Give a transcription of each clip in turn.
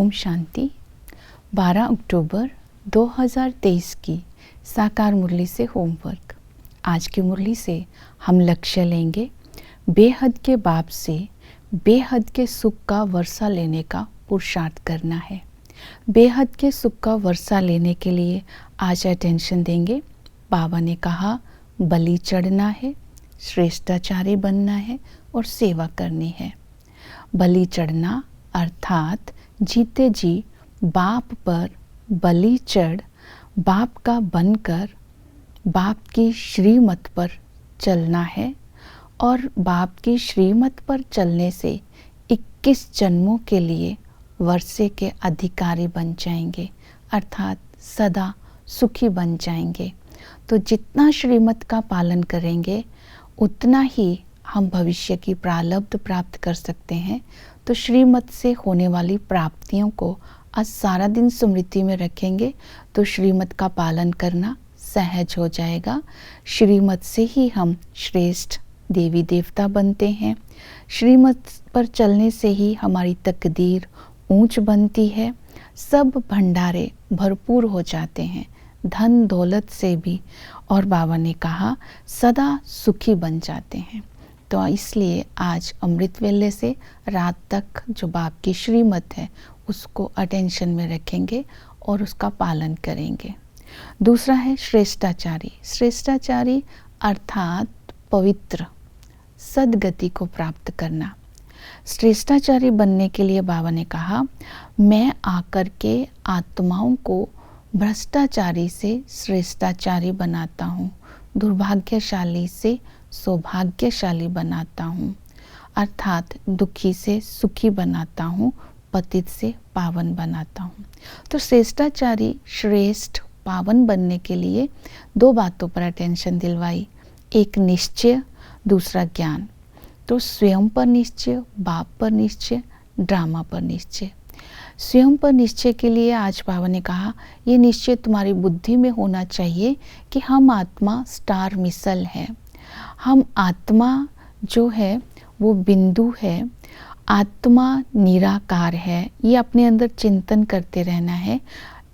ओम शांति। 12 अक्टूबर 2023 की साकार मुरली से होमवर्क। आज की मुरली से हम लक्ष्य लेंगे, बेहद के बाप से बेहद के सुख का वर्षा लेने का पुरुषार्थ करना है। बेहद के सुख का वर्षा लेने के लिए आज अटेंशन देंगे। बाबा ने कहा बलि चढ़ना है, श्रेष्ठाचारी बनना है और सेवा करनी है। बलि चढ़ना अर्थात जीते जी बाप पर बलि चढ़ बाप का बनकर बाप की श्रीमत पर चलना है और बाप की श्रीमत पर चलने से 21 जन्मों के लिए वर्षे के अधिकारी बन जाएंगे, अर्थात सदा सुखी बन जाएंगे। तो जितना श्रीमत का पालन करेंगे उतना ही हम भविष्य की प्रारब्ध प्राप्त कर सकते हैं। तो श्रीमत से होने वाली प्राप्तियों को आज सारा दिन स्मृति में रखेंगे तो श्रीमत का पालन करना सहज हो जाएगा। श्रीमत से ही हम श्रेष्ठ देवी देवता बनते हैं। श्रीमत पर चलने से ही हमारी तकदीर ऊंच बनती है। सब भंडारे भरपूर हो जाते हैं, धन दौलत से भी, और बाबा ने कहा सदा सुखी बन जाते हैं। तो इसलिए आज अमृत वेले से रात तक जो बाप की श्रीमत है उसको अटेंशन में रखेंगे और उसका पालन करेंगे। दूसरा है श्रेष्ठाचारी। श्रेष्ठाचारी अर्थात पवित्र, सद्गति को प्राप्त करना। श्रेष्ठाचारी बनने के लिए बाबा ने कहा मैं आकर के आत्माओं को भ्रष्टाचारी से श्रेष्ठाचारी बनाता हूँ, दुर्भाग्यशाली से सौभाग्यशाली बनाता हूँ, अर्थात दुखी से सुखी बनाता हूँ, पतित से पावन बनाता हूँ। तो श्रेष्ठाचारी श्रेष्ठ पावन बनने के लिए दो बातों पर अटेंशन दिलवाई, एक निश्चय, दूसरा ज्ञान। तो स्वयं पर निश्चय, बाप पर निश्चय, ड्रामा पर निश्चय। स्वयं पर निश्चय के लिए आज बाबा ने कहा ये निश्चय तुम्हारी बुद्धि में होना चाहिए कि हम आत्मा स्टार मिसल है। हम आत्मा जो है वो बिंदु है, आत्मा निराकार है। ये अपने अंदर चिंतन करते रहना है।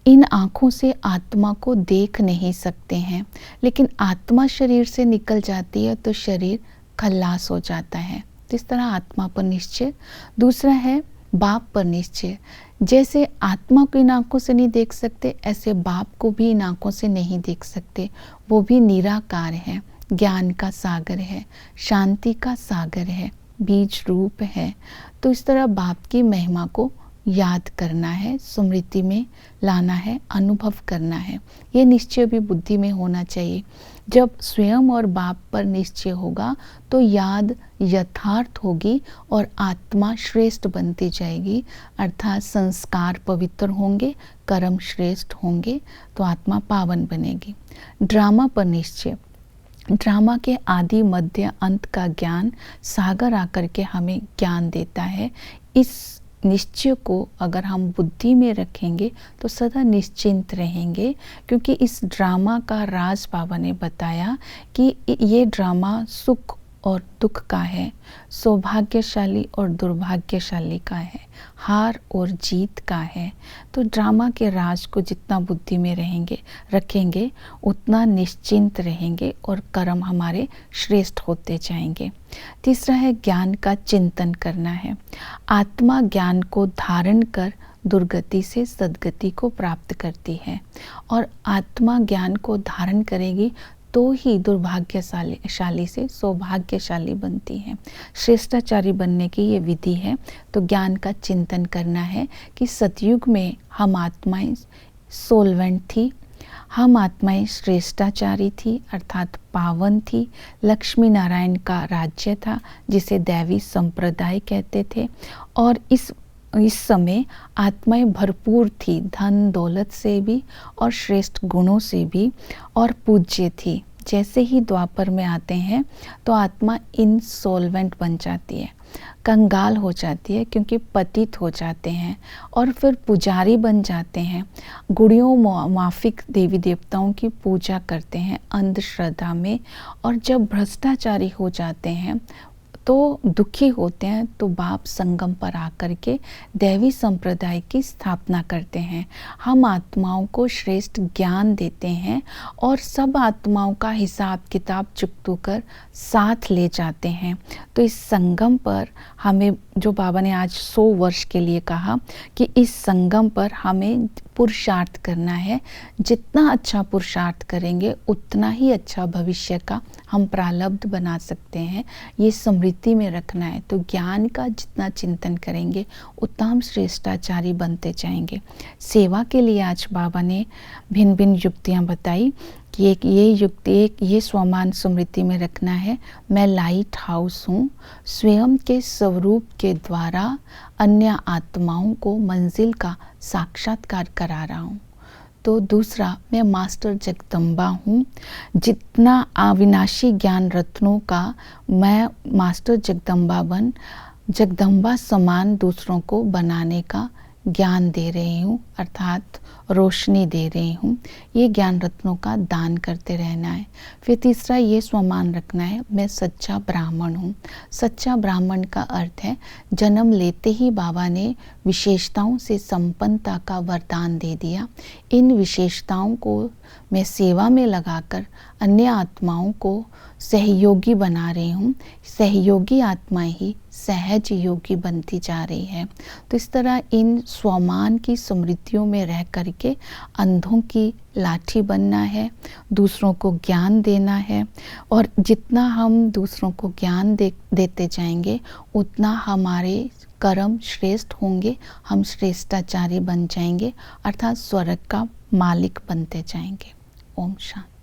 इन आँखों से आत्मा को देख नहीं सकते हैं, लेकिन आत्मा शरीर से निकल जाती है तो शरीर खल्लास हो जाता है। तो इस तरह आत्मा पर निश्चय। दूसरा है बाप पर निश्चय। जैसे आत्मा को इन आँखों से नहीं देख सकते, ऐसे बाप को भी इन आँखों से नहीं देख सकते। वो भी निराकार है, ज्ञान का सागर है, शांति का सागर है, बीज रूप है। तो इस तरह बाप की महिमा को याद करना है, स्मृति में लाना है, अनुभव करना है। ये निश्चय भी बुद्धि में होना चाहिए। जब स्वयं और बाप पर निश्चय होगा तो याद यथार्थ होगी और आत्मा श्रेष्ठ बनती जाएगी, अर्थात संस्कार पवित्र होंगे, कर्म श्रेष्ठ होंगे तो आत्मा पावन बनेगी। ड्रामा पर निश्चय। ड्रामा के आदि मध्य अंत का ज्ञान सागर आकर के हमें ज्ञान देता है। इस निश्चय को अगर हम बुद्धि में रखेंगे तो सदा निश्चिंत रहेंगे, क्योंकि इस ड्रामा का राज बाबा ने बताया कि ये ड्रामा सुख और दुख का है, सौभाग्यशाली और दुर्भाग्यशाली का है, हार और जीत का है। तो ड्रामा के राज को जितना बुद्धि में रखेंगे उतना निश्चिंत रहेंगे और कर्म हमारे श्रेष्ठ होते जाएंगे। तीसरा है ज्ञान का चिंतन करना है। आत्मा ज्ञान को धारण कर दुर्गति से सद्गति को प्राप्त करती है और आत्मा ज्ञान को धारण करेगी तो ही दुर्भाग्यशाली से सौभाग्यशाली बनती है। श्रेष्ठाचारी बनने की ये विधि है। तो ज्ञान का चिंतन करना है कि सतयुग में हम आत्माएं सोलवेंट थी, हम आत्माएं श्रेष्ठाचारी थी अर्थात पावन थी। लक्ष्मी नारायण का राज्य था जिसे दैवी संप्रदाय कहते थे, और इस समय आत्माएं भरपूर थी, धन दौलत से भी और श्रेष्ठ गुणों से भी, और पूज्य थी। जैसे ही द्वापर में आते हैं तो आत्मा इनसॉल्वेंट बन जाती है, कंगाल हो जाती है, क्योंकि पतित हो जाते हैं और फिर पुजारी बन जाते हैं। गुड़ियों माफिक देवी देवताओं की पूजा करते हैं अंधश्रद्धा में, और जब भ्रष्टाचारी हो जाते हैं तो दुखी होते हैं तो बाप संगम पर आकर के दैवी संप्रदाय की स्थापना करते हैं। हम आत्माओं को श्रेष्ठ ज्ञान देते हैं और सब आत्माओं का हिसाब किताब चुकतू कर साथ ले जाते हैं। तो इस संगम पर हमें, जो बाबा ने आज 100 वर्ष के लिए कहा कि इस संगम पर हमें पुरुषार्थ करना है। जितना अच्छा पुरुषार्थ करेंगे उतना ही अच्छा भविष्य का हम प्रारब्ध बना सकते हैं। ये स्मृति में रखना है। तो ज्ञान का जितना चिंतन करेंगे उतना हम श्रेष्ठाचारी बनते जाएंगे। सेवा के लिए आज बाबा ने भिन्न भिन्न युक्तियाँ बताई कि एक ये युक्ति, एक ये स्वमान स्मृति में रखना है, मैं लाइट हाउस हूँ, स्वयं के स्वरूप के द्वारा अन्य आत्माओं को मंजिल का साक्षात्कार करा रहा हूँ। तो दूसरा, मैं मास्टर जगदम्बा हूँ, जितना अविनाशी ज्ञान रत्नों का मैं मास्टर जगदम्बा बन जगदम्बा समान दूसरों को बनाने का ज्ञान दे रही हूँ, अर्थात रोशनी दे रही हूँ। ये ज्ञान रत्नों का दान करते रहना है। फिर तीसरा, ये स्वमान रखना है, मैं सच्चा ब्राह्मण हूँ। सच्चा ब्राह्मण का अर्थ है जन्म लेते ही बाबा ने विशेषताओं से संपन्नता का वरदान दे दिया। इन विशेषताओं को मैं सेवा में लगाकर अन्य आत्माओं को सहयोगी बना रही हूँ। सहयोगी आत्माएं ही सहज योगी बनती जा रही है। तो इस तरह इन स्वमान की स्मृतियों में रह करके अंधों की लाठी बनना है, दूसरों को ज्ञान देना है। और जितना हम दूसरों को ज्ञान देते जाएंगे उतना हमारे कर्म श्रेष्ठ होंगे, हम श्रेष्ठाचारी बन जाएंगे, अर्थात स्वर्ग का मालिक बनते जाएंगे। ओम शांति।